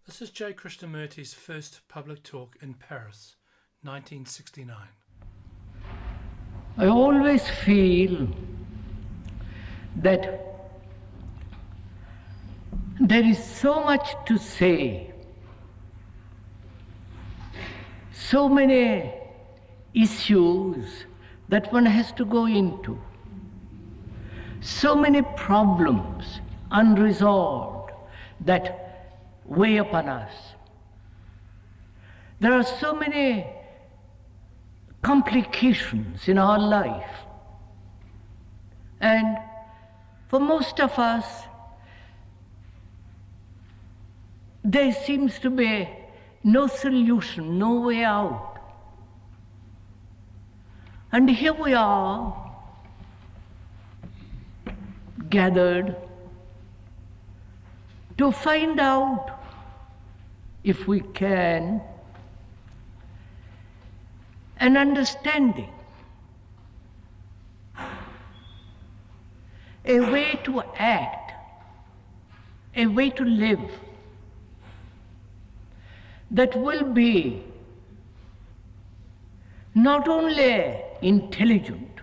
This is J. Krishnamurti's first public talk in Paris, 1969. I always feel that there is so much to say, so many issues that one has to go into, so many problems unresolved that weigh upon us. There are so many complications in our life, and for most of us there seems to be no solution, no way out. And here we are, gathered to find out, if we can, an understanding, a way to act, a way to live that will be not only intelligent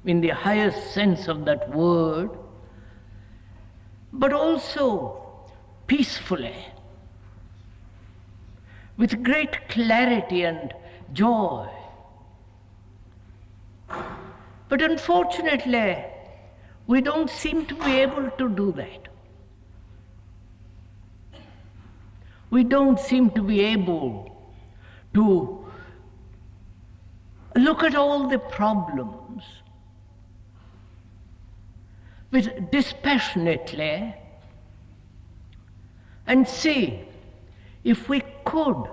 in the highest sense of that word, but also peacefully, with great clarity and joy. But unfortunately, we don't seem to be able to do that. We don't seem to be able to look at all the problems with dispassionately and see if we could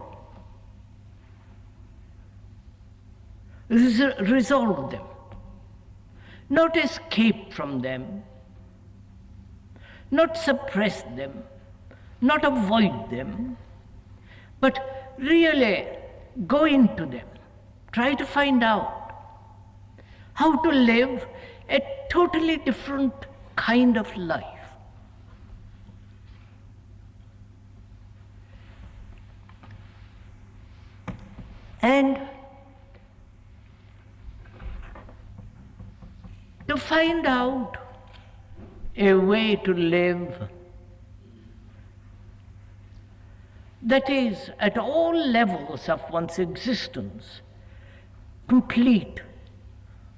resolve them, not escape from them, not suppress them, not avoid them, but really go into them, try to find out how to live a totally different kind of life. And to find out a way to live that is, at all levels of one's existence, complete,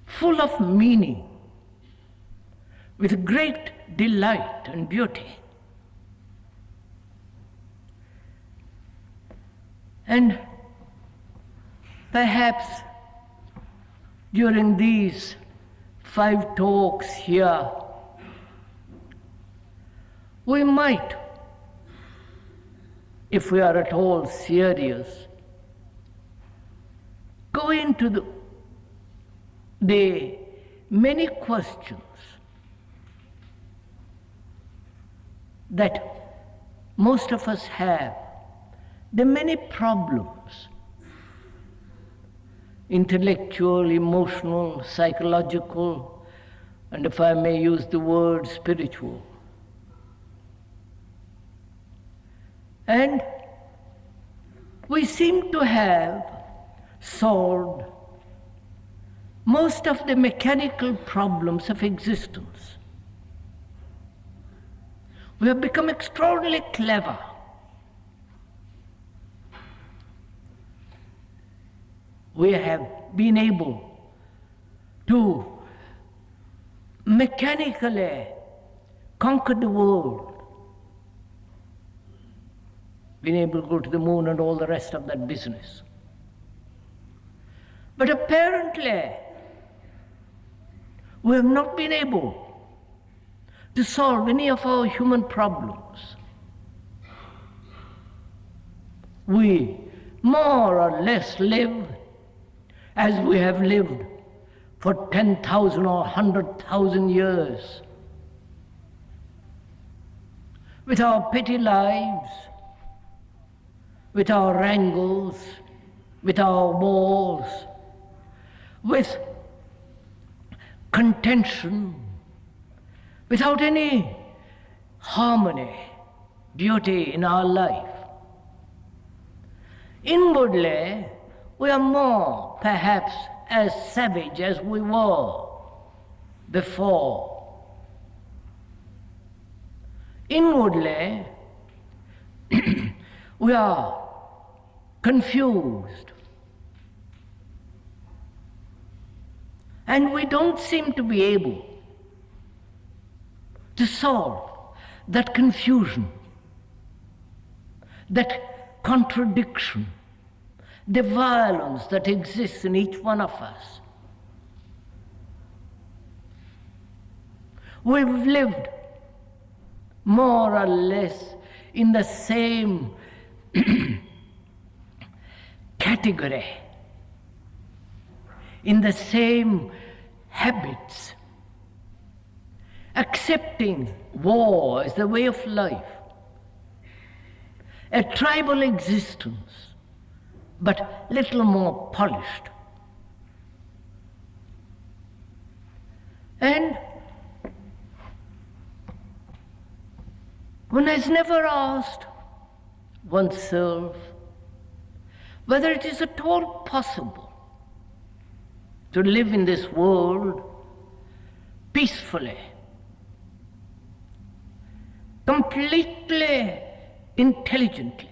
full of meaning, with great delight and beauty. And perhaps during these 5 talks here, we might, if we are at all serious, go into the many questions that most of us have, the many problems, intellectual, emotional, psychological, and if I may use the word, spiritual. And we seem to have solved most of the mechanical problems of existence. We have become extraordinarily clever. We have been able to mechanically conquer the world, been able to go to the moon and all the rest of that business. But apparently, we have not been able to solve any of our human problems. We more or less live as we have lived for 10,000 or 100,000 years, with our petty lives, with our wrangles, with our wars, with contention, without any harmony, beauty in our life. Inwardly, we are more, perhaps, as savage as we were before. Inwardly, we are confused. And we don't seem to be able to solve that confusion, that contradiction, the violence that exists in each one of us. We've lived more or less in the same category, in the same habits, accepting war as the way of life, a tribal existence, but little more polished. And one has never asked oneself whether it is at all possible to live in this world peacefully, completely intelligently,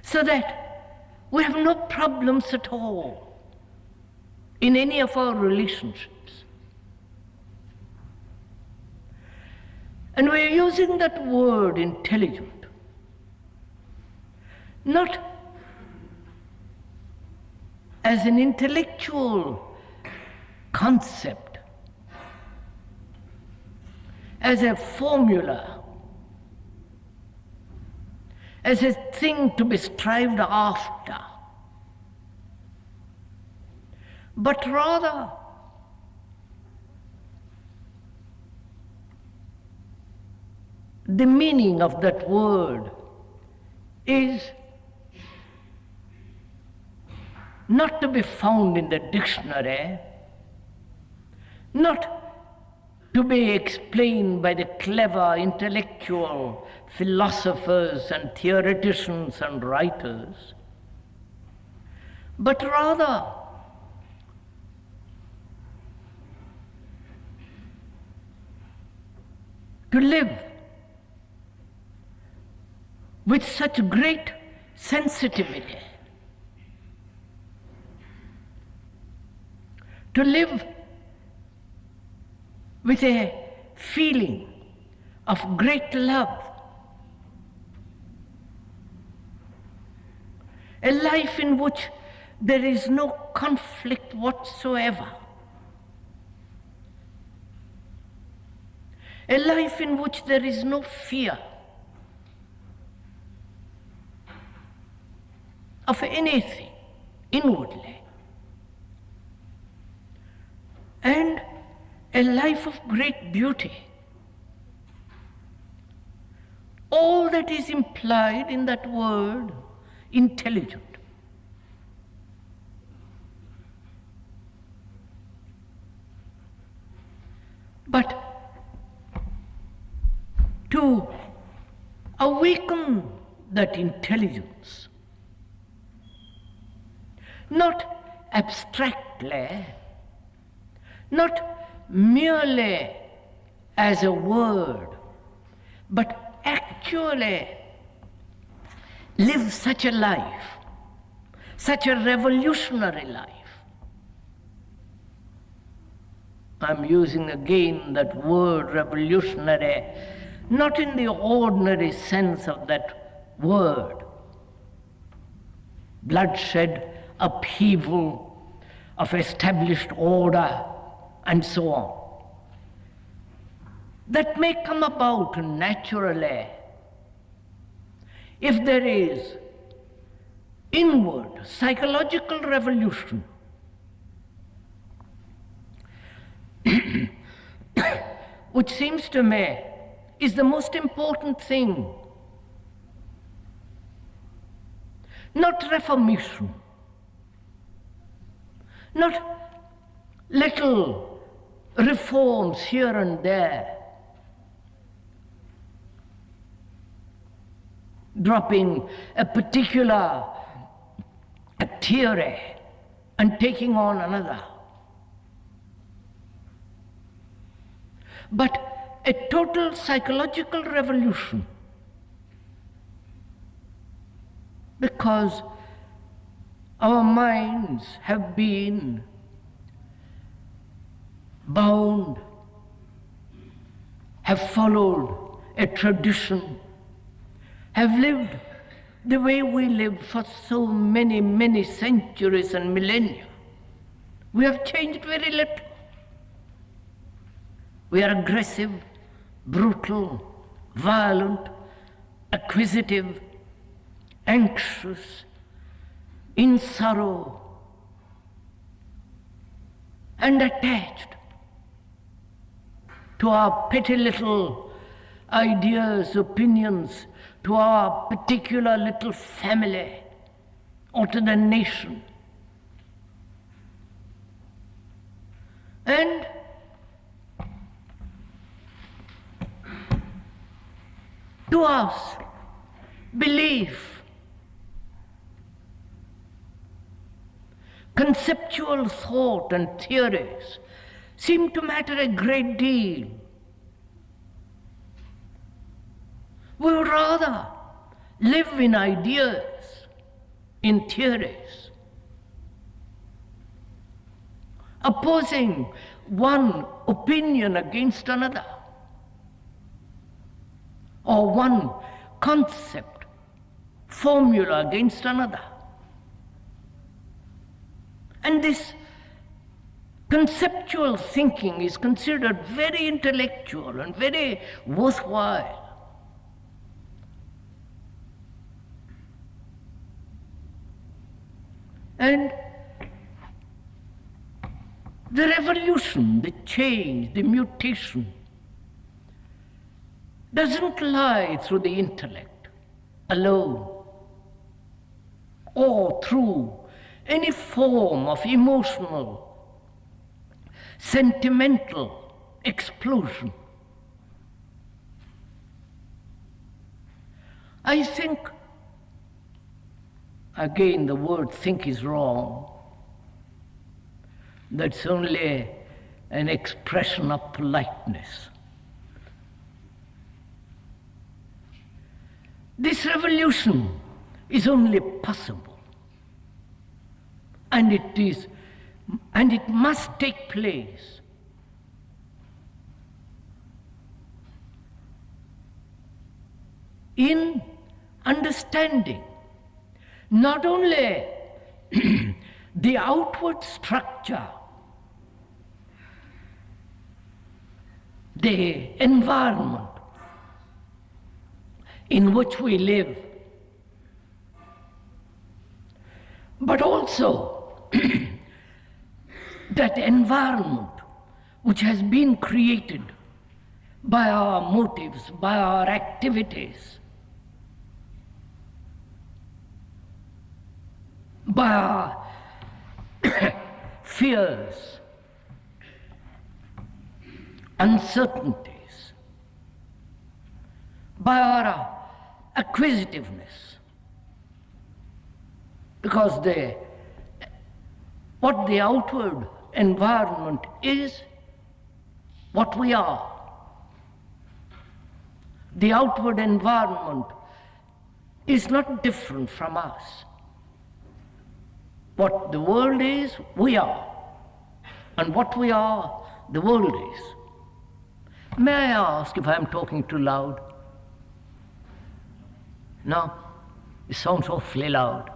so that we have no problems at all in any of our relationships. And we are using that word intelligent not as an intellectual concept, as a formula, as a thing to be strived after, but rather the meaning of that word is not to be found in the dictionary, not to be explained by the clever intellectual philosophers and theoreticians and writers, but rather to live with such great sensitivity, to live with a feeling of great love, a life in which there is no conflict whatsoever, a life in which there is no fear of anything inwardly, and a life of great beauty. All that is implied in that word, intelligent. But to awaken that intelligence, not abstractly, not merely as a word, but actually live such a life, such a revolutionary life. I'm using again that word revolutionary, not in the ordinary sense of that word, bloodshed, upheaval of established order, and so on. That may come about naturally if there is inward psychological revolution which seems to me is the most important thing. Not reformation, not little reforms here and there, dropping a particular theory and taking on another. But a total psychological revolution, because our minds have been bound, have followed a tradition, have lived the way we lived for so many, many centuries and millennia. We have changed very little. We are aggressive, brutal, violent, acquisitive, anxious, in sorrow, and attached to our petty little ideas, opinions, to our particular little family, or to the nation. And to us, belief, conceptual thought and theories seem to matter a great deal. We would rather live in ideas, in theories, opposing one opinion against another, or one concept, formula against another. And this conceptual thinking is considered very intellectual and very worthwhile. And the revolution, the change, the mutation doesn't lie through the intellect alone or through any form of emotional, sentimental explosion. I think, again the word think is wrong, that's only an expression of politeness. This revolution is only possible, and it must take place in understanding not only the outward structure, the environment in which we live, but also that environment which has been created by our motives, by our activities, by our fears, uncertainties, by our acquisitiveness. Because what the outward environment is, what we are. The outward environment is not different from us. What the world is, we are. And what we are, the world is. May I ask if I am talking too loud? No? It sounds awfully loud.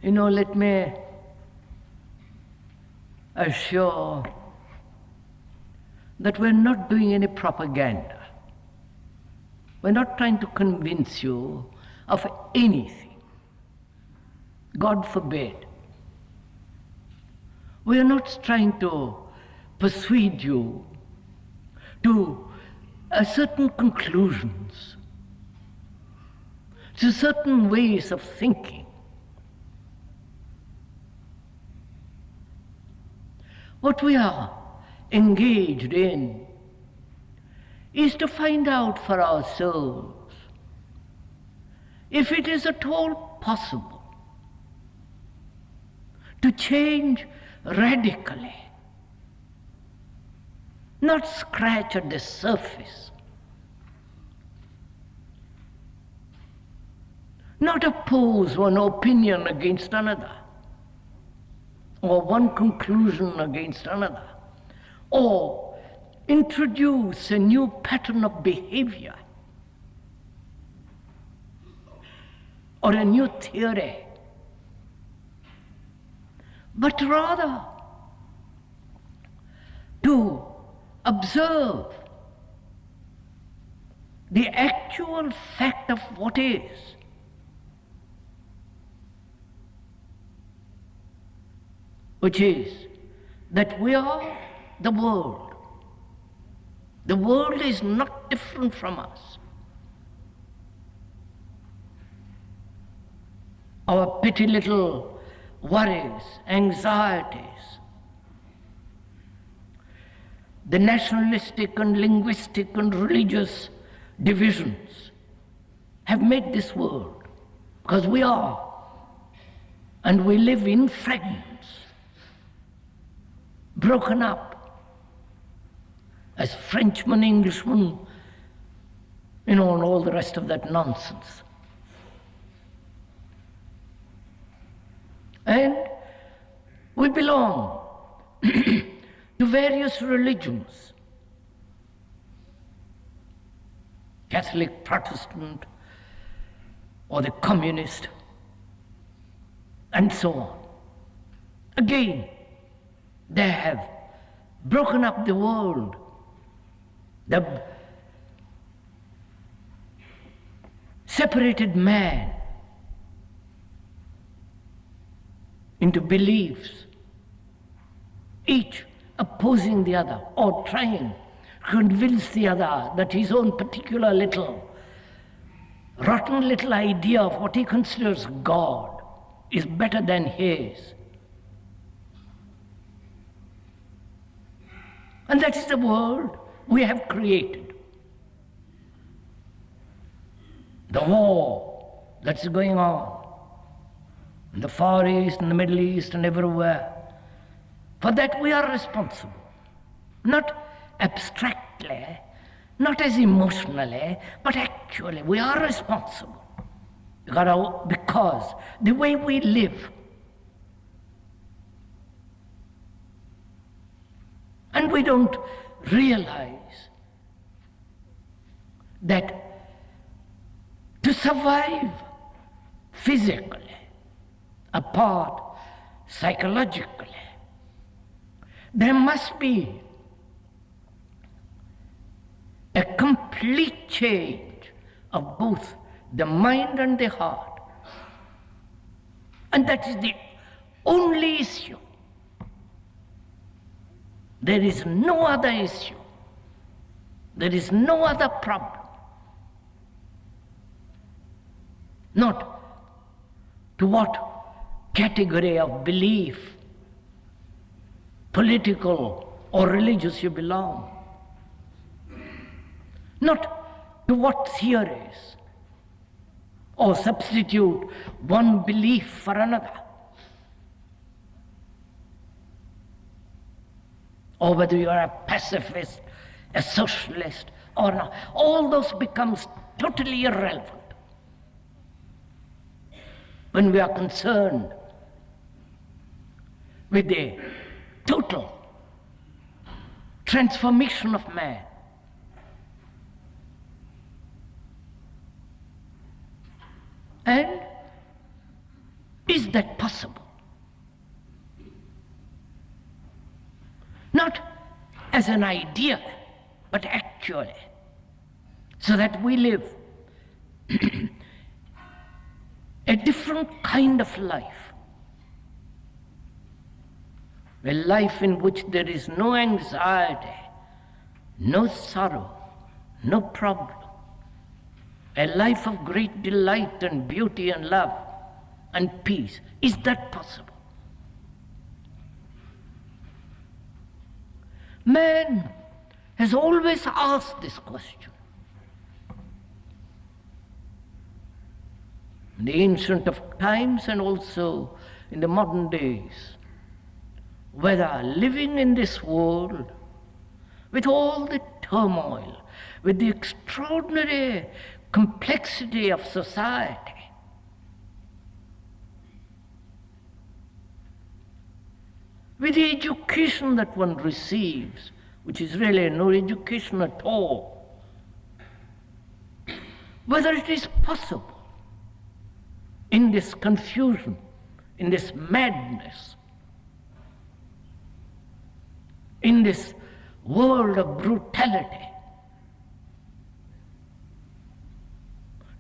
You know, let me assure that we're not doing any propaganda. We're not trying to convince you of anything. God forbid. We are not trying to persuade you to certain conclusions, to certain ways of thinking. what we are engaged in is to find out for ourselves if it is at all possible to change radically, not scratch at the surface, not oppose one opinion against another, or one conclusion against another, or introduce a new pattern of behavior, or a new theory, but rather to observe the actual fact of what is, which is that we are the world. The world is not different from us. Our petty little worries, anxieties, the nationalistic and linguistic and religious divisions have made this world, because we are, and we live in fragments, broken up as Frenchmen, Englishmen, and all the rest of that nonsense. And we belong to various religions, Catholic, Protestant, or the communist, and so on. Again, they have broken up the world. They've separated man into beliefs, each opposing the other, or trying to convince the other that his own particular little, rotten little idea of what he considers God is better than his. And that is the world we have created. The war that's going on in the Far East and the Middle East and everywhere, for that we are responsible. Not abstractly, not as emotionally, but actually we are responsible. Because the way we live, and we don't realize that to survive physically, apart psychologically, there must be a complete change of both the mind and the heart. And that is the only issue. There is no other issue. There is no other problem. Not to what category of belief, political or religious, you belong. Not to what theories, or substitute one belief for another, or whether you are a pacifist, a socialist, or not. All those becomes totally irrelevant when we are concerned with the total transformation of man. And is that possible? Not as an idea, but actually, so that we live a different kind of life, a life in which there is no anxiety, no sorrow, no problem, a life of great delight and beauty and love and peace. Is that possible? Man has always asked this question. In the ancient of times and also in the modern days, whether living in this world with all the turmoil, with the extraordinary complexity of society, with the education that one receives, which is really no education at all, whether it is possible in this confusion, in this madness, in this world of brutality,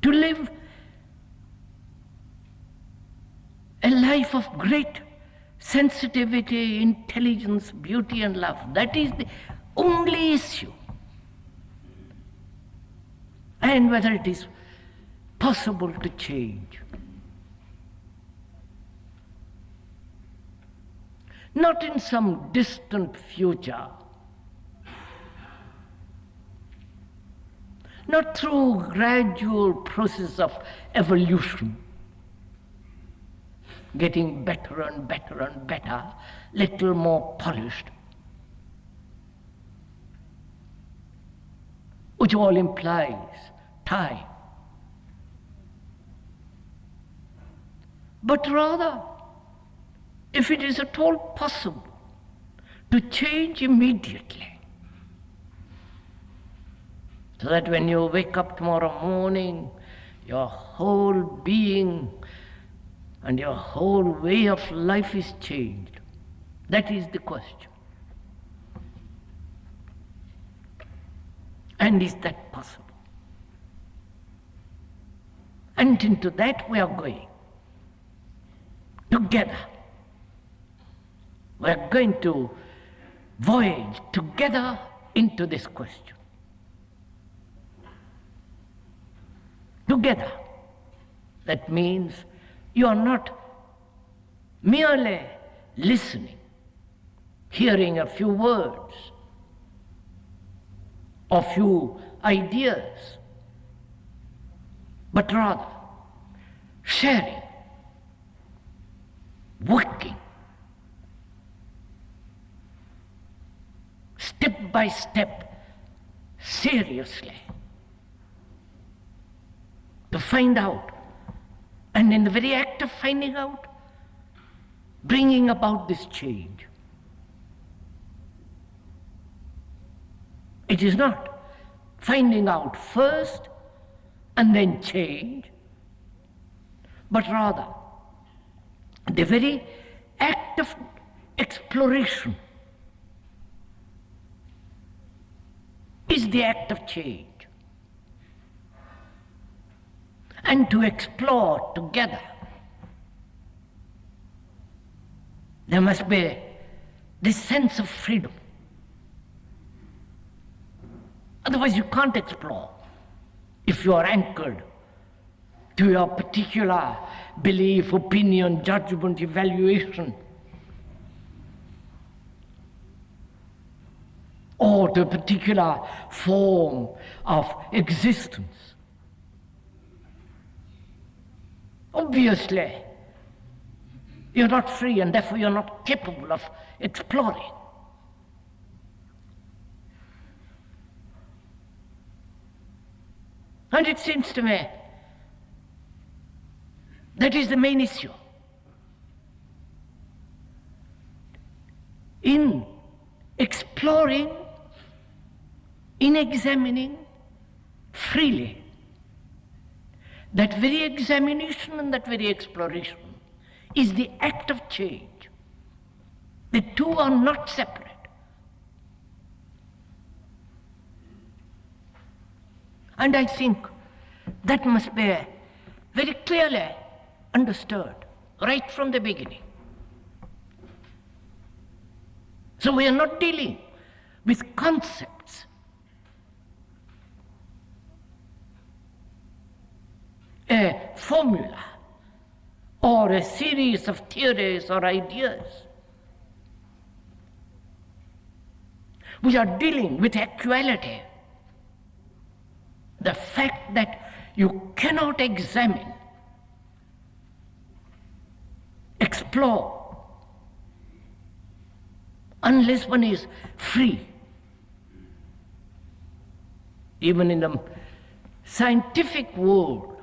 to live a life of great sensitivity, intelligence, beauty and love. That is the only issue. And whether it is possible to change. Not in some distant future, not through gradual process of evolution, getting better and better and better, little more polished, which all implies time. But rather, if it is at all possible to change immediately, so that when you wake up tomorrow morning, your whole being and your whole way of life is changed. That is the question. And is that possible? And into that we are going. Together. We are going to voyage together into this question. Together. That means you are not merely listening, hearing a few words, or few ideas, but rather sharing, working, step by step, seriously, to find out, and in the very act of finding out, bringing about this change. It is not finding out first and then change, but rather the very act of exploration is the act of change. And to explore together, there must be this sense of freedom. Otherwise you can't explore if you are anchored to your particular belief, opinion, judgment, evaluation, or to a particular form of existence. Obviously, you're not free and therefore you're not capable of exploring. And it seems to me that is the main issue. In exploring, in examining freely, that very examination and that very exploration is the act of change. The two are not separate. And I think that must be very clearly understood right from the beginning. So we are not dealing with concepts. A formula or a series of theories or ideas. We are dealing with actuality. The fact that you cannot examine, explore, unless one is free. Even in the scientific world,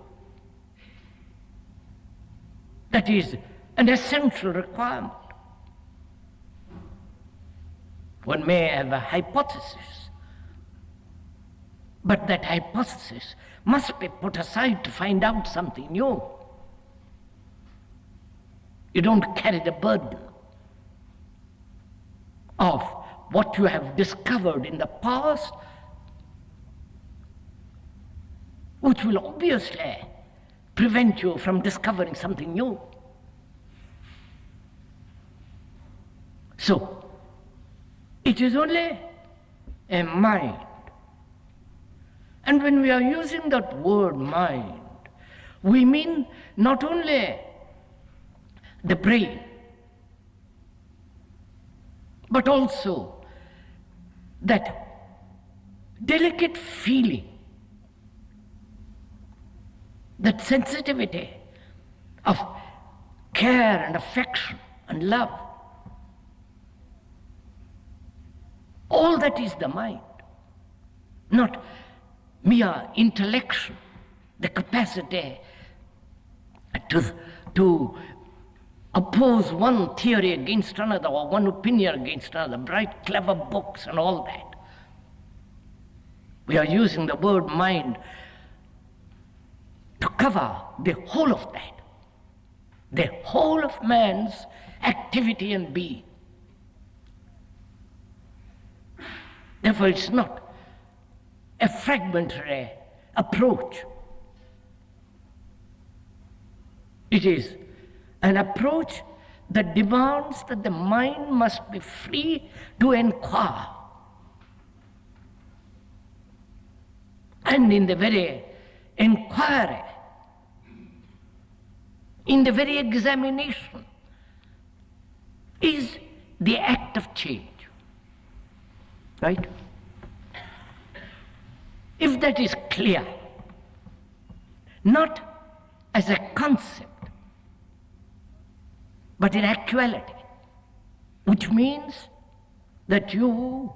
that is an essential requirement. One may have a hypothesis, but that hypothesis must be put aside to find out something new. You don't carry the burden of what you have discovered in the past, which will obviously prevent you from discovering something new. So, it is only a mind. And when we are using that word mind, we mean not only the brain, but also that delicate feeling, that sensitivity of care and affection and love. All that is the mind, not mere intellection, the capacity to oppose one theory against another or one opinion against another, write clever books and all that. We are using the word mind to cover the whole of that, the whole of man's activity and being. Therefore, it's not a fragmentary approach. It is an approach that demands that the mind must be free to inquire. And in the very inquiry, in the very examination, is the act of change. Right? If that is clear, not as a concept, but in actuality, which means that you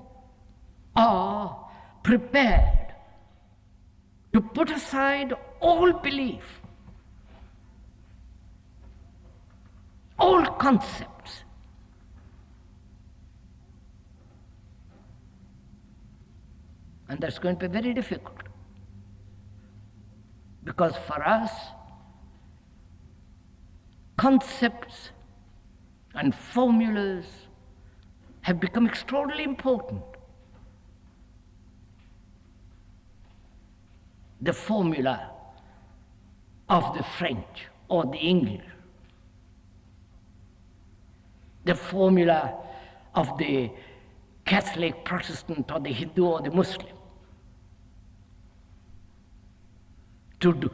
are prepared to put aside all belief, all concepts, and that's going to be very difficult. Because for us, concepts and formulas have become extraordinarily important. The formula of the French or the English, the formula of the Catholic, Protestant, or the Hindu, or the Muslim, to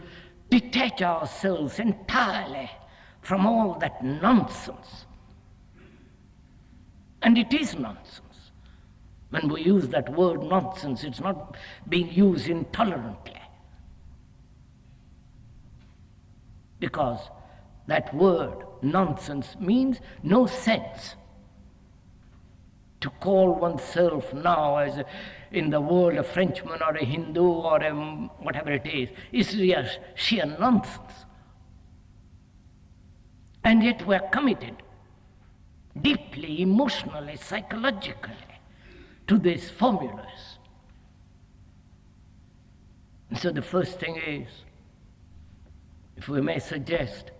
detach ourselves entirely from all that nonsense. And it is nonsense. When we use that word nonsense, it's not being used intolerantly. Because that word nonsense means no sense. To call oneself now as in the world a Frenchman or a Hindu or a whatever it is sheer nonsense. And yet we're committed deeply, emotionally, psychologically to these formulas. And so the first thing is, if we may suggest,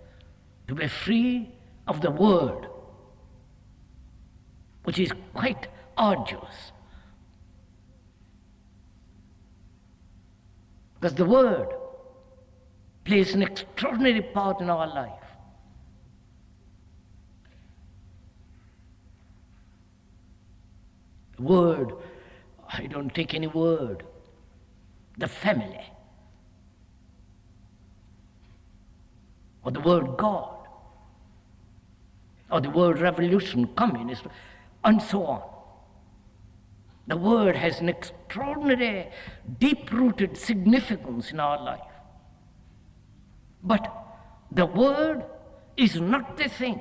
to be free of the word, which is quite arduous. Because the word plays an extraordinary part in our life. The word, I don't take any word, the family, or the word God, or the word revolution, communism, and so on. The word has an extraordinary, deep-rooted significance in our life. But the word is not the thing.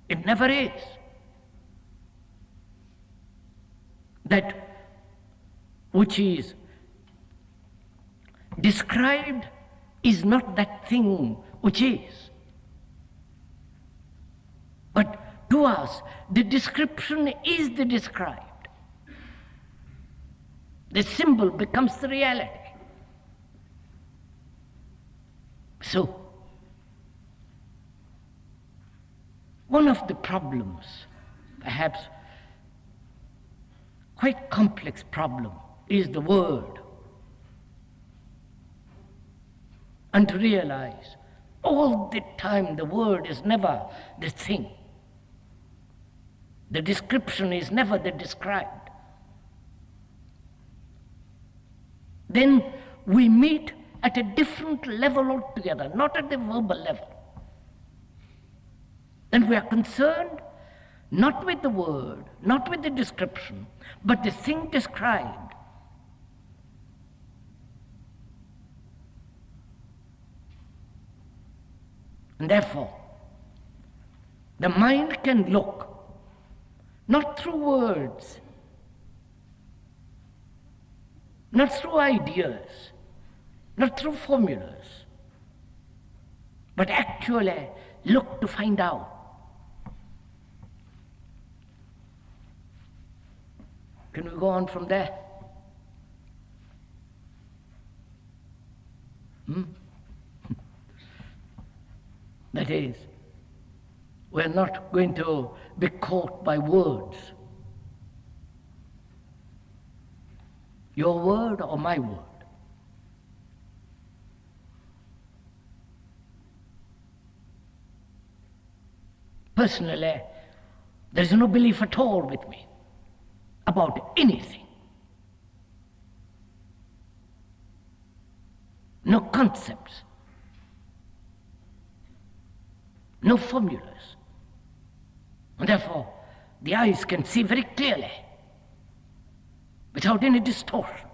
It never is. That which is described is not that thing which is. But to us, the description is the described. The symbol becomes the reality. So, one of the problems, perhaps quite complex problem, is the word. And to realize all the time the word is never the thing. The description is never the described. Then we meet at a different level altogether, not at the verbal level. Then we are concerned not with the word, not with the description, but the thing described. And therefore, the mind can look not through words, not through ideas, not through formulas, but actually look to find out. Can we go on from there? That is, we're not going to be caught by words. Your word or my word. Personally, there is no belief at all with me about anything. No concepts. No formulas. And therefore, the eyes can see very clearly, without any distortion.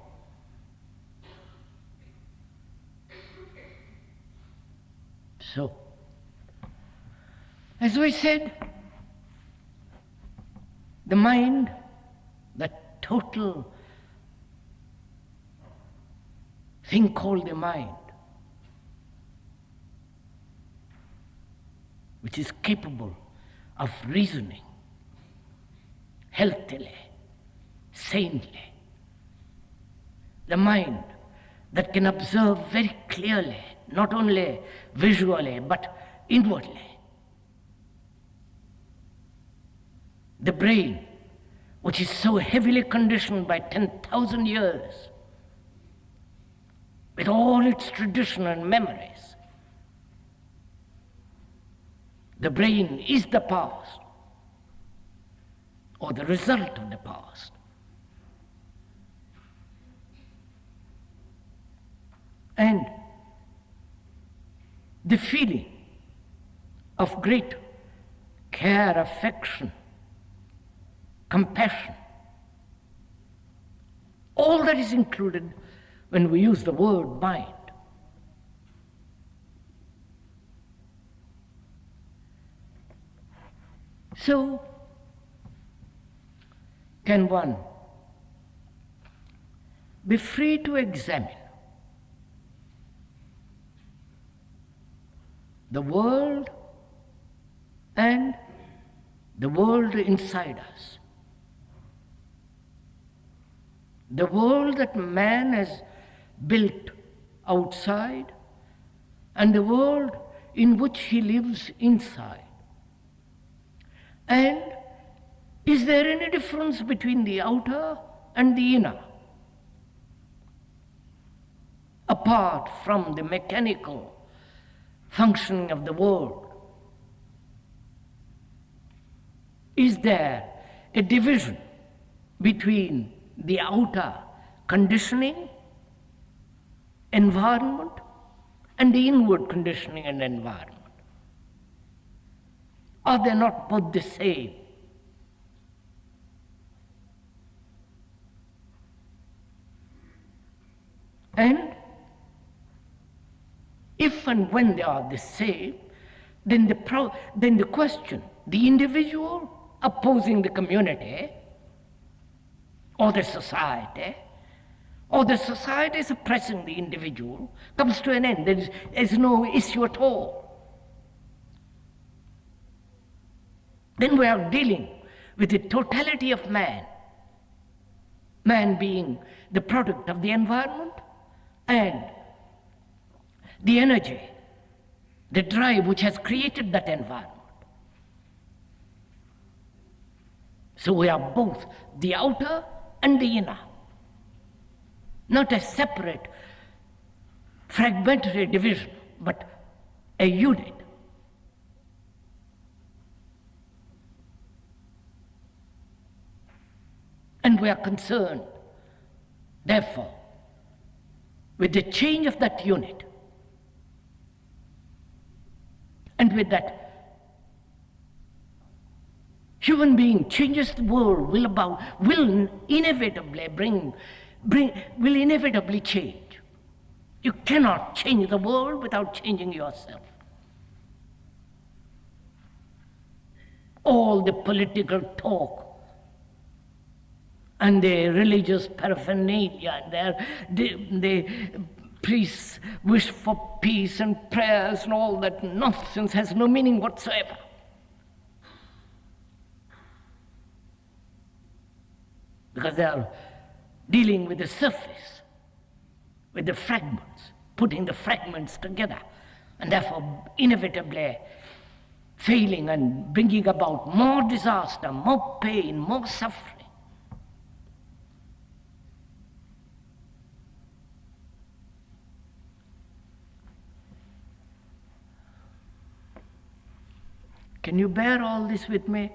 So, as we said, the mind, that total thing called the mind, which is capable of reasoning healthily, sanely. The mind that can observe very clearly, not only visually, but inwardly. The brain, which is so heavily conditioned by 10,000 years, with all its tradition and memories. The brain is the past, or the result of the past. And the feeling of great care, affection, compassion, all that is included when we use the word mind. So, can one be free to examine the world and the world inside us? The world that man has built outside and the world in which he lives inside. And is there any difference between the outer and the inner? Apart from the mechanical functioning of the world, is there a division between the outer conditioning, environment, and the inward conditioning and environment? Are they not both the same? And if and when they are the same, then the question, the individual opposing the community, or the society suppressing the individual, comes to an end. There is no issue at all. Then we are dealing with the totality of man, man being the product of the environment and the energy, the drive which has created that environment. So we are both the outer and the inner, not a separate, fragmentary division, but a unit. And we are concerned, therefore, with the change of that unit. And with that human being changes the world, will inevitably change. You cannot change the world without changing yourself. All the political talk and the religious paraphernalia, and the priests wish for peace and prayers and all that nonsense has no meaning whatsoever. Because they are dealing with the surface, with the fragments, putting the fragments together, and therefore inevitably failing and bringing about more disaster, more pain, more suffering. Can you bear all this with me?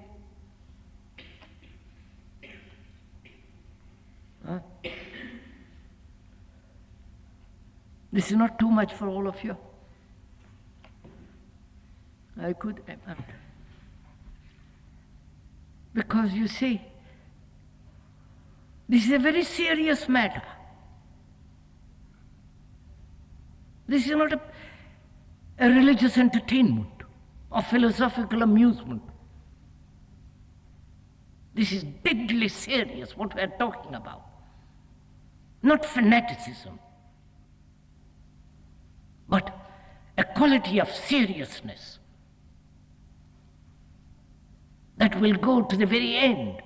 Huh? This is not too much for all of you. I could, because you see, this is a very serious matter. This is not a religious entertainment or philosophical amusement. This is deadly serious, what we are talking about. Not fanaticism, but a quality of seriousness that will go to the very end.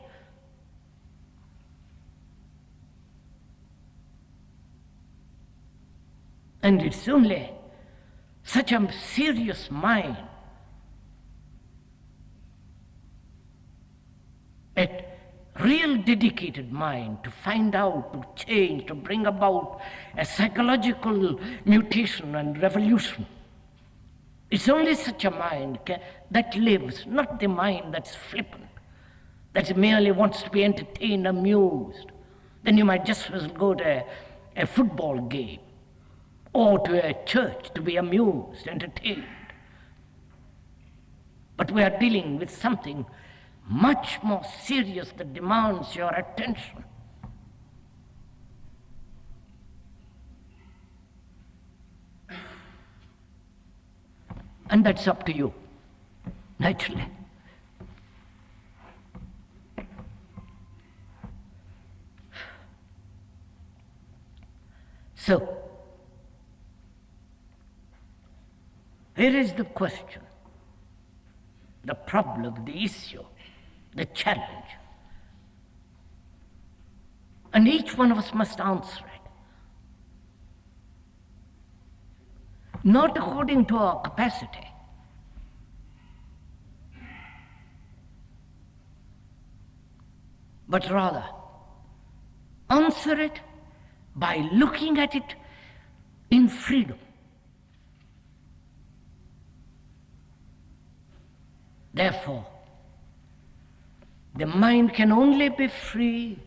And it's only such a serious mind, a real dedicated mind to find out, to change, to bring about a psychological mutation and revolution. It's only such a mind that lives, not the mind that's flippant, that merely wants to be entertained, amused. Then you might just as well go to a football game or to a church to be amused, entertained. But we are dealing with something much more serious that demands your attention. And that's up to you, naturally. So, here is the question, the problem, the issue, the challenge. And each one of us must answer it. Not according to our capacity, but rather answer it by looking at it in freedom. Therefore, the mind can only be free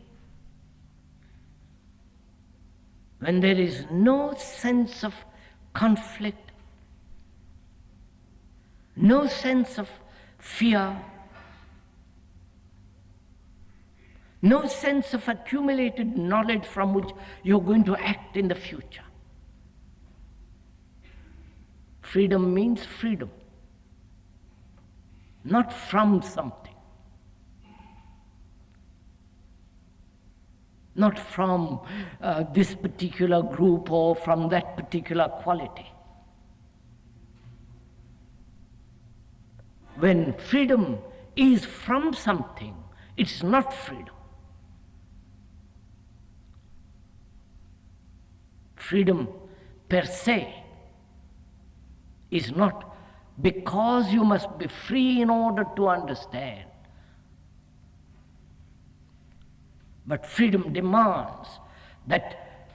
when there is no sense of conflict, no sense of fear, no sense of accumulated knowledge from which you're going to act in the future. Freedom means freedom, not from something, not from this particular group or from that particular quality. When freedom is from something, it's not freedom. Freedom per se is not because you must be free in order to understand. But freedom demands that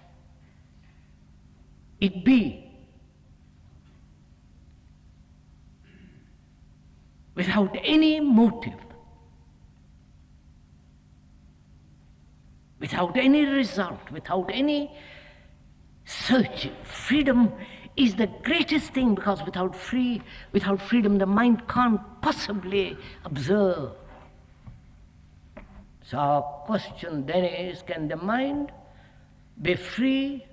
it be without any motive, without any result, without any searching. Freedom is the greatest thing, because without freedom the mind can't possibly observe. So our question then is, can the mind be free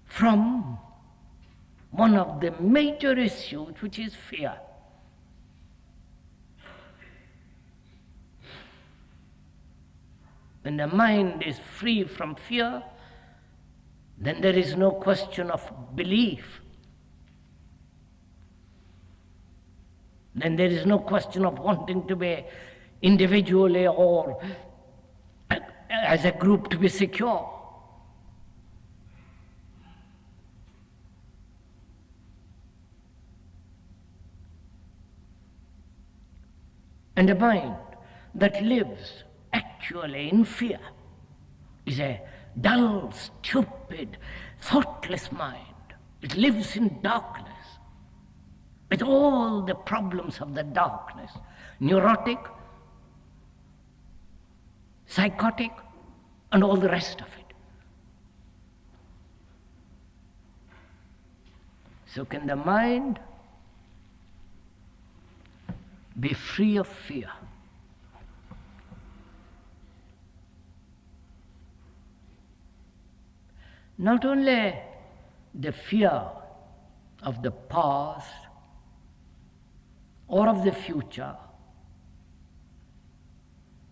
from one of the major issues, which is fear? When the mind is free from fear, then there is no question of belief. Then there is no question of wanting to be individually or as a group to be secure. And a mind that lives actually in fear is a dull, stupid, thoughtless mind. It lives in darkness with all the problems of the darkness, neurotic, psychotic, and all the rest of it. So can the mind be free of fear? Not only the fear of the past or of the future,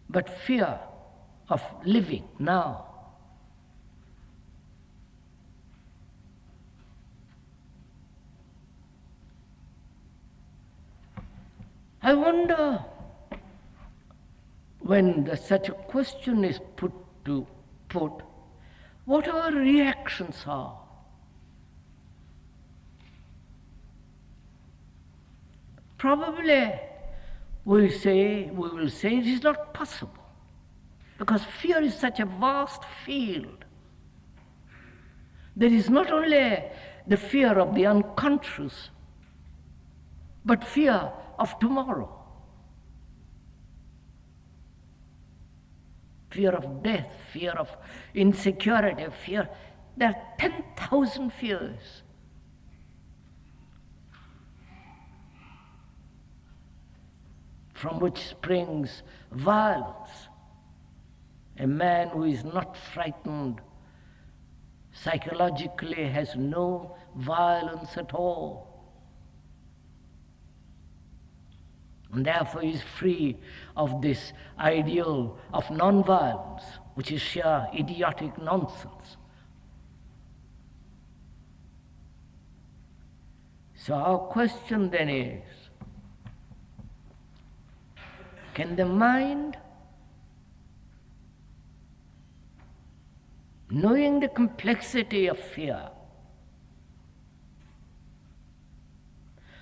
but fear of living now. I wonder, when such a question is put, what our reactions are. Probably we will say it is not possible, because fear is such a vast field. There is not only the fear of the unconscious, but fear of tomorrow. Fear of death, fear of insecurity, fear. There are 10,000 fears. From which springs violence. A man who is not frightened psychologically has no violence at all. And therefore is free of this ideal of non-violence, which is sheer idiotic nonsense. So our question then is, can the mind, knowing the complexity of fear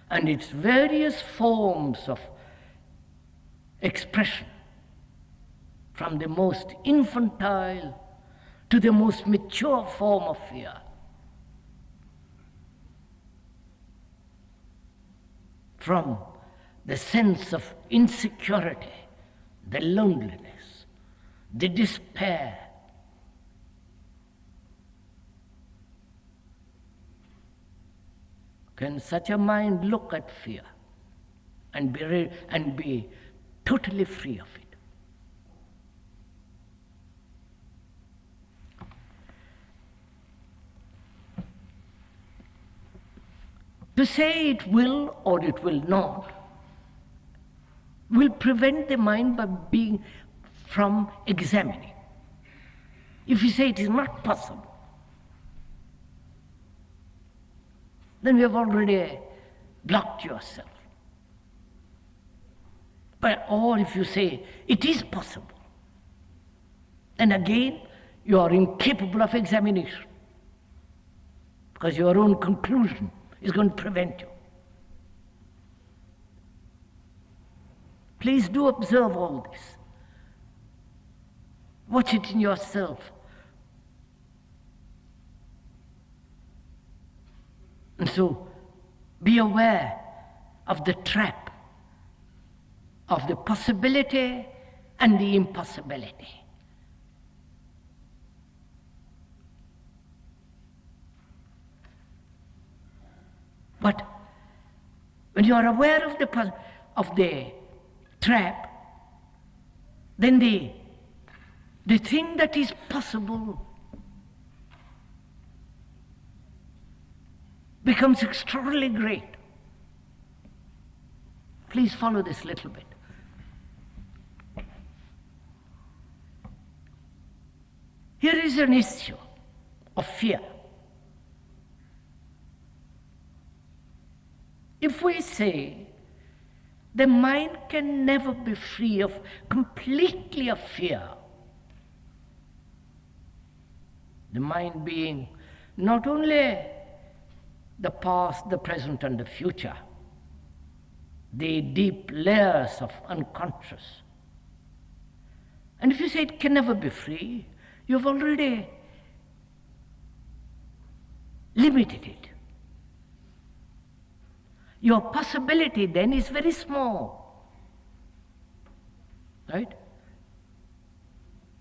and its various forms of expression, from the most infantile to the most mature form of fear, from the sense of insecurity, the loneliness, the despair, can such a mind look at fear and be totally free of it? To say it will or it will not will prevent the mind from examining. If you say it is not possible, then you have already blocked yourself. Or if you say it is possible, then again you are incapable of examination, because your own conclusion is going to prevent you. Please do observe all this. Watch it in yourself. And so, be aware of the trap of the possibility and the impossibility. But when you are aware of the trap, then the thing that is possible becomes extraordinarily great. Please follow this little bit. Here is an issue of fear. If we say the mind can never be free completely of fear, the mind being not only the past, the present, and the future, the deep layers of unconscious. And if you say it can never be free, you've already limited it. Your possibility then is very small, right?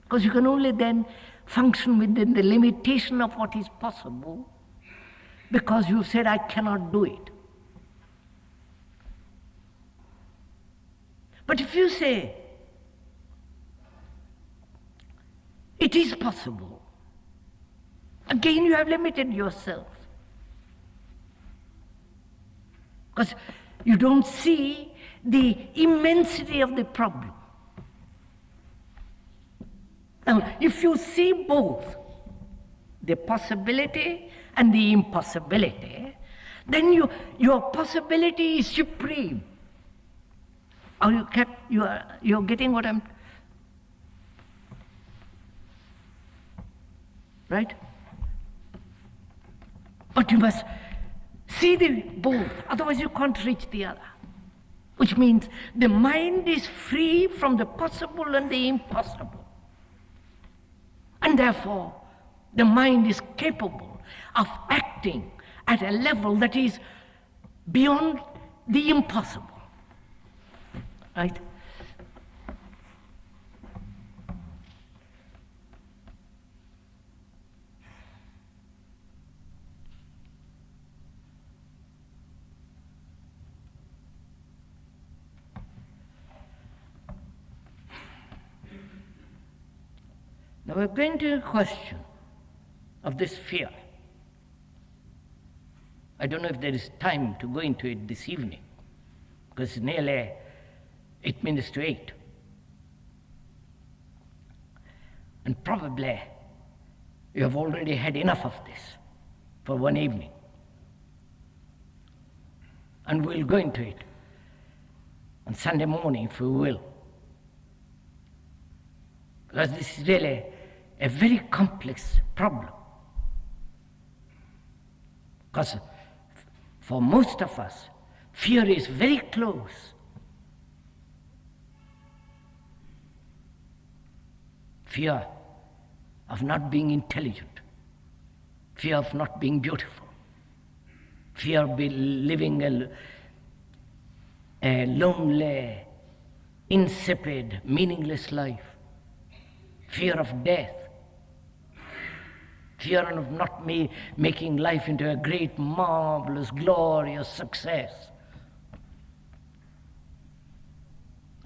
Because you can only then function within the limitation of what is possible, because you've said, I cannot do it. But if you say, it is possible, again you have limited yourself. Because you don't see the immensity of the problem. Now, if you see both, the possibility and the impossibility, then your possibility is supreme. Are you're getting what I'm... Right? But you must see the both, otherwise you can't reach the other. Which means the mind is free from the possible and the impossible. And therefore, the mind is capable of acting at a level that is beyond the impossible. Right? Now we're going to a question of this fear. I don't know if there is time to go into it this evening, because it's nearly 8 minutes to 8. And probably you have already had enough of this for one evening. And we'll go into it on Sunday morning if we will. Because this is really a very complex problem. Because for most of us, fear is very close. Fear of not being intelligent, fear of not being beautiful, fear of living a lonely, insipid, meaningless life, fear of death, fear of not making life into a great, marvelous, glorious success.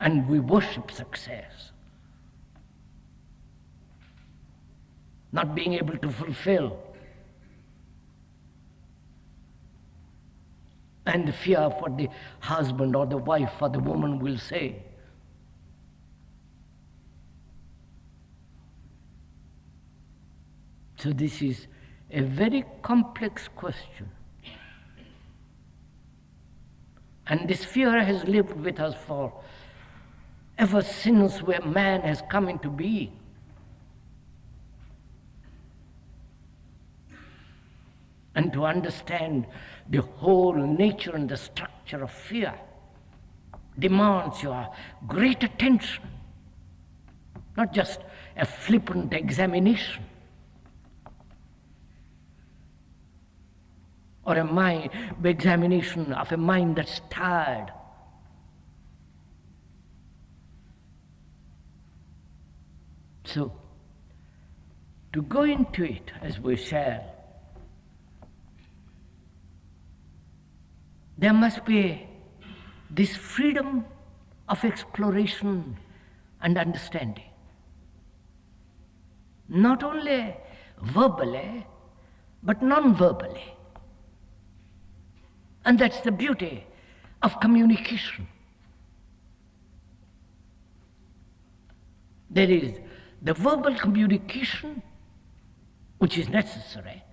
And we worship success. Not being able to fulfill. and the fear of what the husband or the wife or the woman will say. So this is a very complex question. And this fear has lived with us for ever since where man has come into being. And to understand the whole nature and the structure of fear demands your great attention, not just a flippant examination or examination of a mind that's tired. So, to go into it as we shall, there must be this freedom of exploration and understanding. Not only verbally, but non-verbally. And that's the beauty of communication. There is the verbal communication, which is necessary,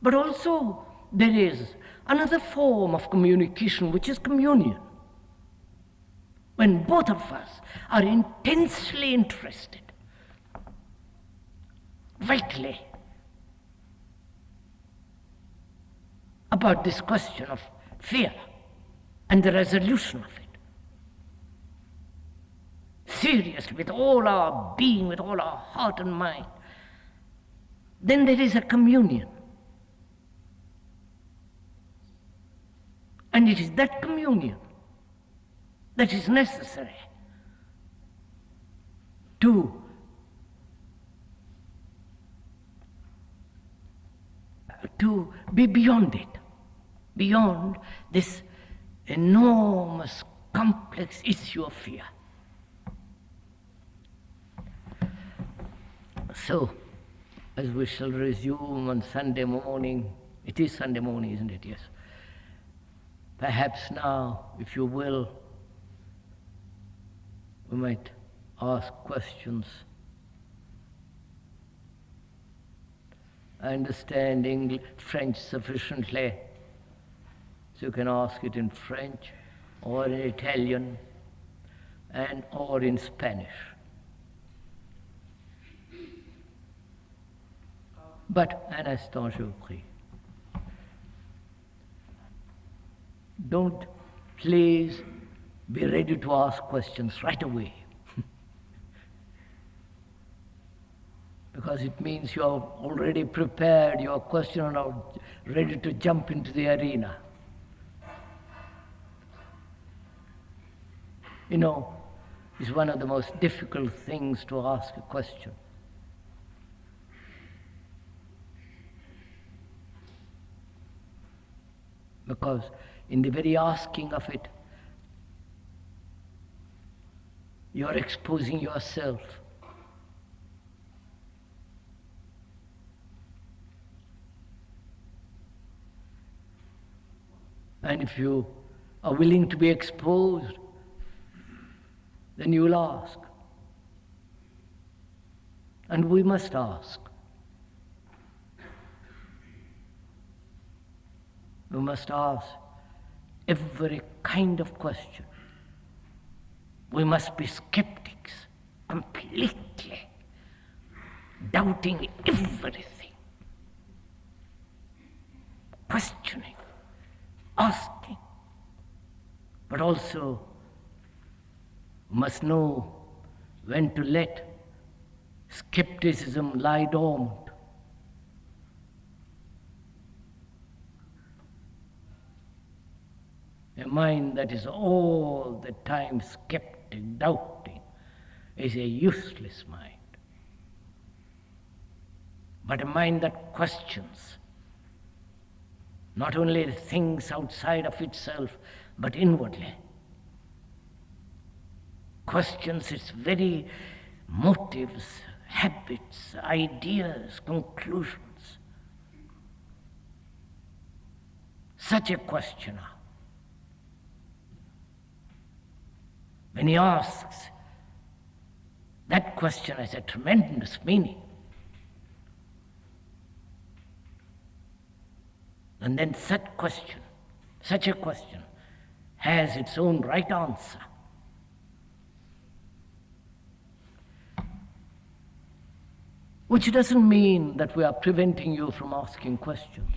but also there is another form of communication, which is communion. When both of us are intensely interested, vitally, about this question of fear and the resolution of it. Seriously, with all our being, with all our heart and mind, then there is a communion. And it is that communion that is necessary to be beyond it, beyond this enormous, complex issue of fear. So, as we shall resume on Sunday morning, it is Sunday morning, isn't it? Yes. Perhaps now, if you will, we might ask questions. I understand French sufficiently, so you can ask it in French or in Italian or in Spanish. But un instant, je vous prie. Don't please be ready to ask questions right away. Because it means you are already prepared, your question and are ready to jump into the arena. You know, it's one of the most difficult things to ask a question. Because in the very asking of it, you are exposing yourself. And if you are willing to be exposed, then you will ask. And we must ask. We must ask every kind of question. We must be skeptics, completely, doubting everything, questioning, asking, but also must know when to let skepticism lie dormant. A mind that is all the time skeptic, doubting, is a useless mind. But a mind that questions, not only the things outside of itself, but inwardly, questions its very motives, habits, ideas, conclusions. Such a questioner When he asks, that question has a tremendous meaning. And then such a question, has its own right answer. Which doesn't mean that we are preventing you from asking questions.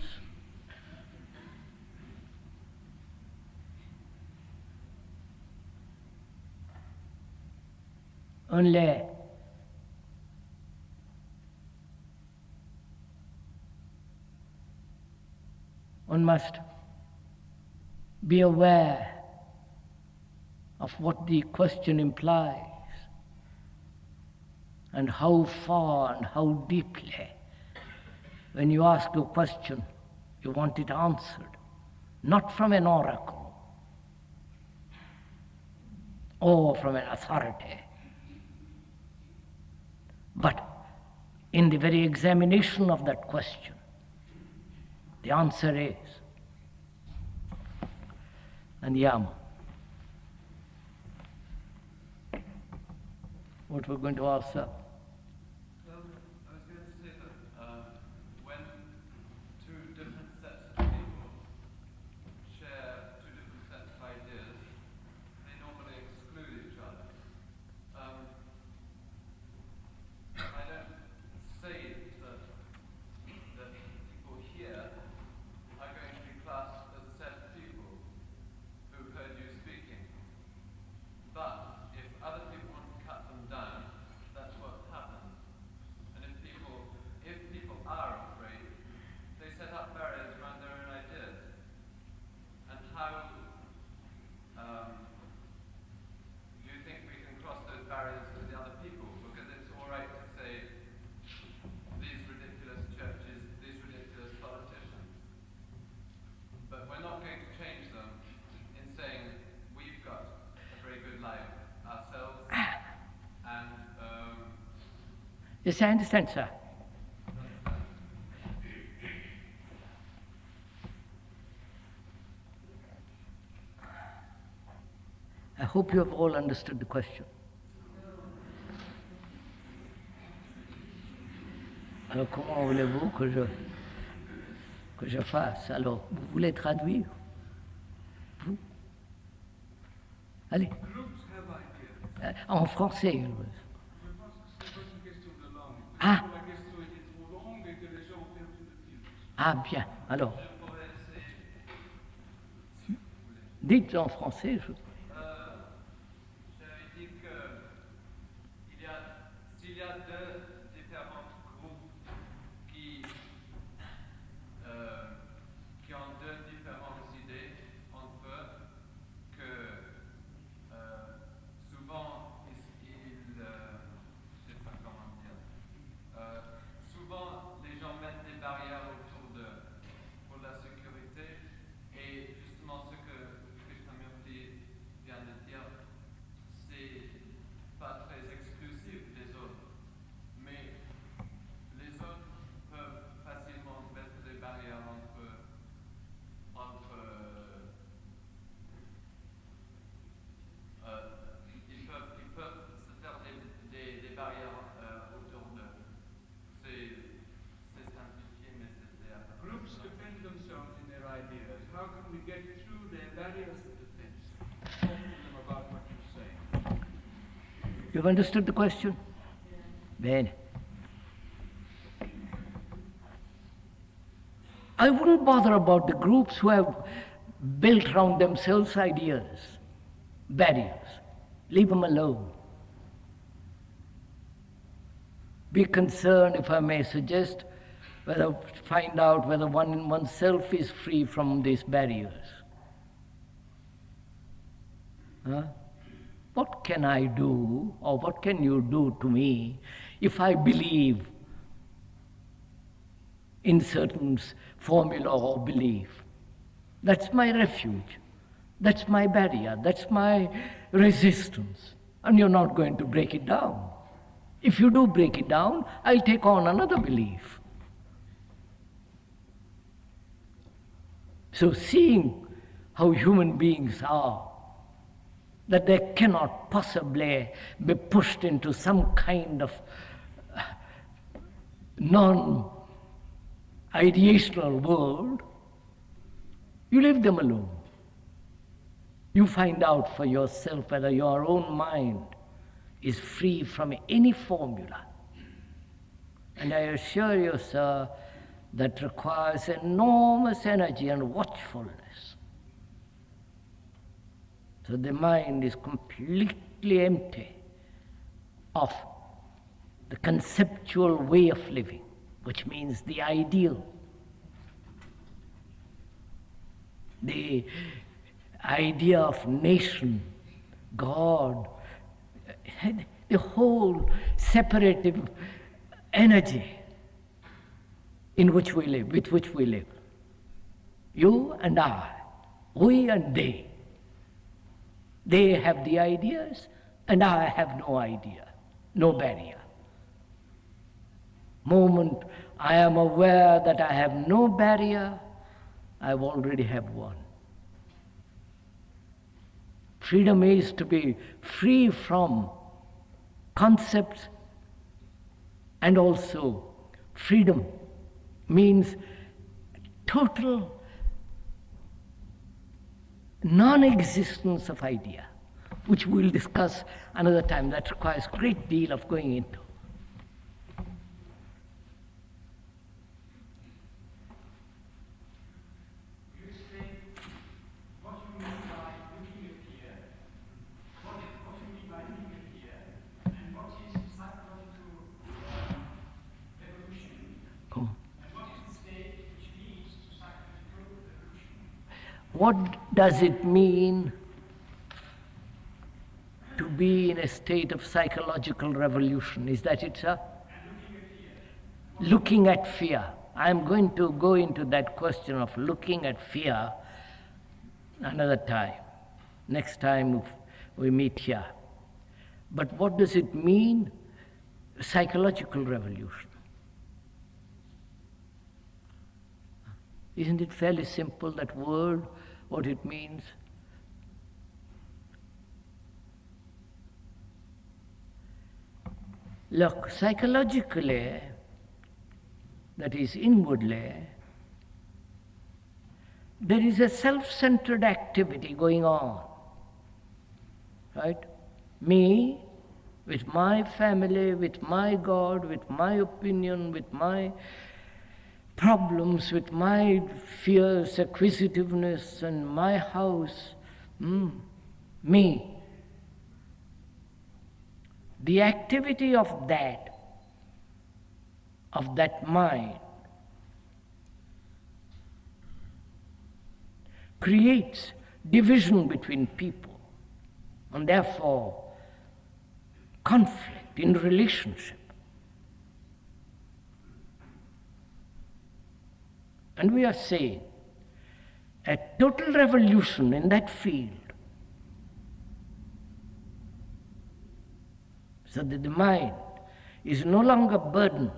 Only one must be aware of what the question implies and how far and how deeply, when you ask a question, you want it answered, not from an oracle or from an authority, but in the very examination of that question, the answer is, Andiamo. What we're going to ask, sir? Well, I was going to say that when two different sets of people share two different sets of ideas, they normally exclude each other. I don't say that people here are going to be classed as a set of people who heard you speaking. But if other people want to cut them down, that's what happens. And if people are afraid, they set up barriers around their own ideas. And how do you think we can cross those barriers with the other people? Because it's all right to say these ridiculous churches, these ridiculous politicians. But we're not going to change them in saying we've got a very good life ourselves and Yes, I understand, sir. I hope you have all understood the question. Alors comment voulez-vous que je fasse? Alors, vous voulez traduire? Vous? Allez. Groups have ideas. En français. Je pense que c'est pas une question de langue. Ah. La question était trop longue et que les gens ont perdu le fil. Ah bien, alors. je pourrais essayer. Dites en français. J'avais dit que s'il y a deux différents groupes qui ont deux différentes idées entre eux, que souvent je sais pas comment dire, souvent les gens mettent des barrières autour d'eux pour la sécurité, et justement ce que Krishnamurti vient de dire, c'est pas très exclusif des autres, mais les autres peuvent facilement mettre des barrières ils peuvent se faire des barrières autour d'eux. C'est simplifié, mais c'était à peu près Groups ça. defend themselves in their ideas. How can we get through their barriers of defense? Talk to them about what you're saying. You've understood the question? Bene. I wouldn't bother about the groups who have built around themselves ideas, barriers. Leave them alone. Be concerned, if I may suggest, find out whether one in oneself is free from these barriers. Huh? What can I do, or what can you do to me if I believe in certain formula or belief? That's my refuge. That's my barrier. That's my resistance. And you're not going to break it down. If you do break it down, I'll take on another belief. So seeing how human beings are, that they cannot possibly be pushed into some kind of non-ideational world, you leave them alone. You find out for yourself whether your own mind is free from any formula. And I assure you, sir, that requires enormous energy and watchfulness. So the mind is completely empty of the conceptual way of living, which means the ideal. The idea of nation, God, the whole separative energy in which we live, with which we live. You and I, we and they. They have the ideas, and I have no idea, no barrier. Moment I am aware that I have no barrier, I already have one. Freedom is to be free from concepts, and also freedom means total non-existence of idea, which we'll discuss another time. That requires a great deal of going into. You explain what you mean by looking at here, what you mean by looking at here, and what is psychological evolution, Oh. and what is the state which leads to psychological evolution. What does it mean to be in a state of psychological revolution? Is that it, sir? Looking at fear. I am going to go into that question of looking at fear another time, next time we meet here. But what does it mean, psychological revolution? Isn't it fairly simple, that word, what it means? Look, psychologically, that is inwardly, there is a self-centered activity going on, right? Me, with my family, with my God, with my opinion, with my problems, with my fears, acquisitiveness, and my house, me. The activity of that mind, creates division between people, and therefore conflict in relationship. And we are saying a total revolution in that field, so that the mind is no longer burdened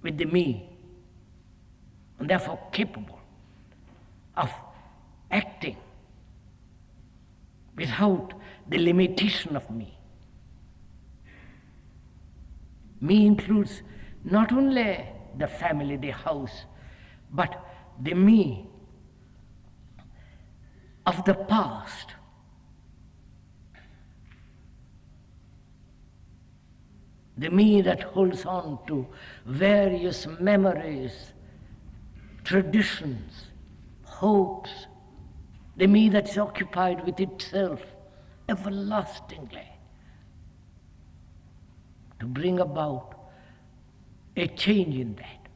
with the me, and therefore capable of acting without the limitation of me. Me includes not only the family, the house, but the me of the past. The me that holds on to various memories, traditions, hopes. The me that's occupied with itself everlastingly, to bring about a change in that.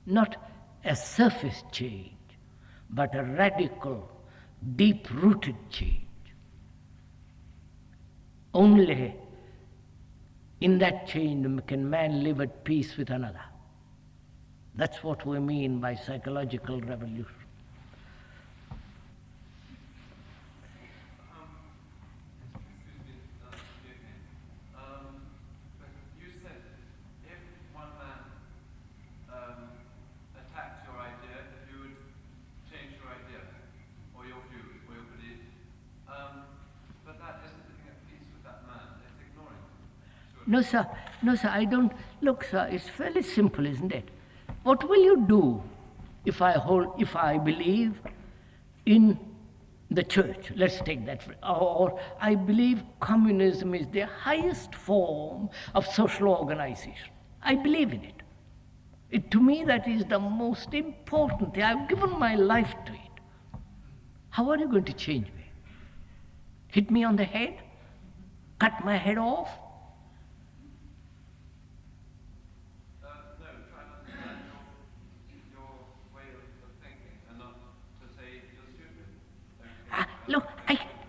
Not a surface change, but a radical, deep-rooted change. Only in that change can man live at peace with another. That's what we mean by psychological revolution. You said if one man attacked your idea, you would change your idea, or your view, or your belief. No, sir. No, sir, I don't. Look, sir, it's fairly simple, isn't it? What will you do if I believe in the church? Let's take that. Or I believe communism is the highest form of social organization. I believe in it. To me, that is the most important thing. I've given my life to it. How are you going to change me? Hit me on the head? Cut my head off? No, try and understand your way of thinking and not to say you're stupid. Look,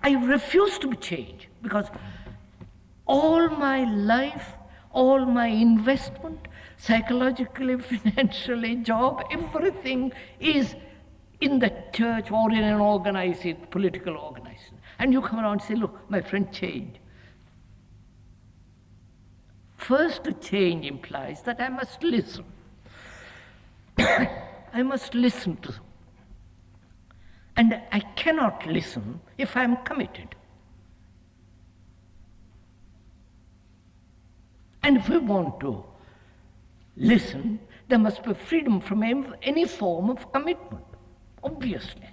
I refuse to change because all my life, all my investment, psychologically, financially, job, everything is in the church or in an organized, political organization. And you come around and say, look, my friend, change. First, to change implies that I must listen. I must listen to. And I cannot listen if I am committed. And if we want to listen, there must be freedom from any form of commitment, obviously.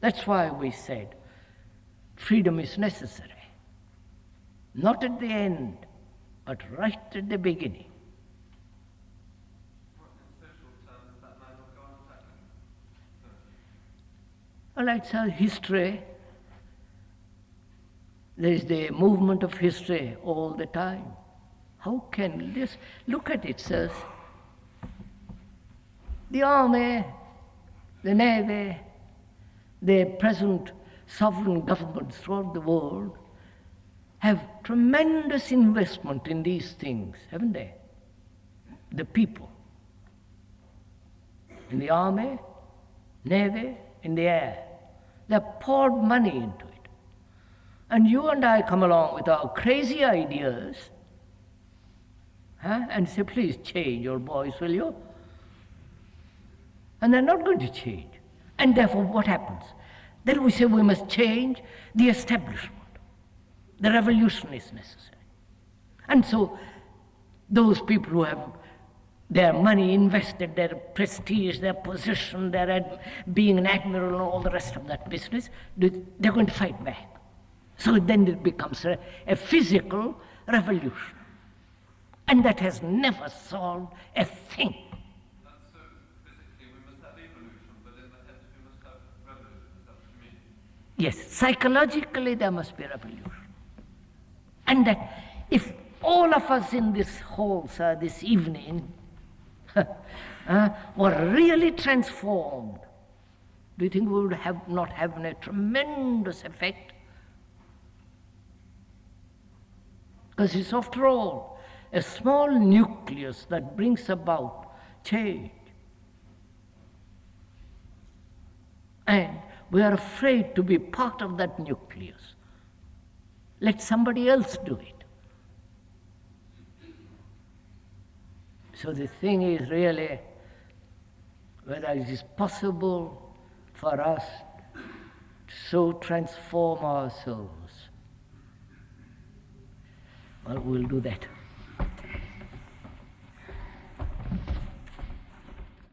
That's why we said freedom is necessary. Not at the end, but right at the beginning. What in social terms that might have gone second? Well, it's a history. There is the movement of history all the time. How can this? Look at it, sirs. The army, the navy, the present sovereign governments throughout the world have tremendous investment in these things, haven't they? The people. In the army, navy, in the air. They've poured money into it. And you and I come along with our crazy ideas, and say, please change your boys, will you? And they're not going to change. And therefore, what happens? Then we say we must change the establishment. The revolution is necessary. And so those people who have their money invested, their prestige, their position, their being an admiral and all the rest of that business, they're going to fight back. So then it becomes a physical revolution. And that has never solved a thing. And so physically we must have evolution, but in the head we must have revolution. Is that what you mean? Yes, psychologically there must be revolution. And that if all of us in this hall, sir, this evening, were really transformed, do you think we would have not have a tremendous effect? Because it's, after all, a small nucleus that brings about change. And we are afraid to be part of that nucleus. Let somebody else do it. So the thing is really whether it is possible for us to so transform ourselves. Well, we'll do that.